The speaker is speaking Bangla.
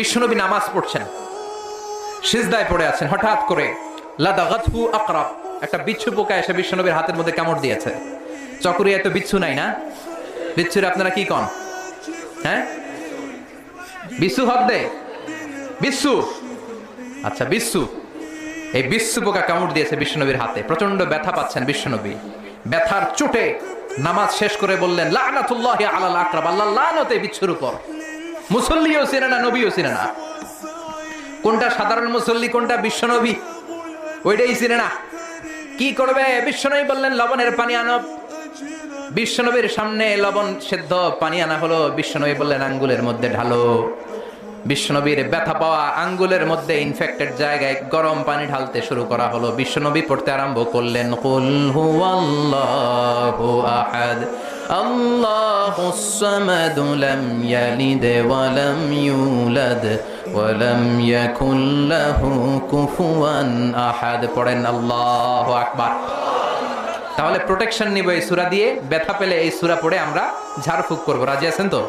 বিশ্বনবী নামাজ পড়ছেন, সিজদায় পড়ে আছেন, হঠাৎ করে লাদাগাতহু আকরাব, একটা বিচ্ছু পোকা এসে বিশ্বনবীর হাতের মধ্যে কামড় দিয়েছে। চকরিয়ায় তো বিচ্ছু নাই না? বিচ্ছুরে আপনারা কি কন? হ্যাঁ, বিচ্ছু হক দে, বিচ্ছু, আচ্ছা বিচ্ছু। এই বিচ্ছু পোকা কামড় দিয়েছে বিশ্বনবীর হাতে, প্রচন্ড ব্যথা পাচ্ছেন বিশ্বনবী। ব্যথার চোটে নামাজ শেষ করে বললেন লানাতুল্লাহি আলাল আকরাব, আল্লাহ লানত এই বিচ্ছুর উপর। মুসল্লিও চিনে না, নবীও চিনে না, কোনটা সাধারণ মুসল্লি কোনটা বিশ্বনবী ওইটাই চিনে না। কি করবে? বিশ্বনবী বললেন লবণের পানি আনো। বিশ্বনবীর সামনে লবণ সেদ্ধ পানি আনা হলো। বিশ্বনবী বললেন আঙ্গুলের মধ্যে ঢালো। বিশ্বনবীর ব্যথা পাওয়া আঙ্গুলের মধ্যে ইনফেক্টেড জায়গায় গরম পানি ঢালতে শুরু করা হলো। বিশ্বনবী পড়তে আরম্ভ করলেন কুল হুয়াল্লাহু আহাদ আল্লাহুস সামাদ লাম ইয়ালিদ ওয়া লাম ইউলাদ ওয়া লাম ইয়াকুল লাহু কুফুয়ান আহাদ। পড়েন আল্লাহু আকবার। তাহলে প্রোটেকশন নিব এই সূরা দিয়ে। ব্যথা পেলে এই সূরা পড়ে আমরা ঝাড়ফুঁক করব। রাজি আছেন তো?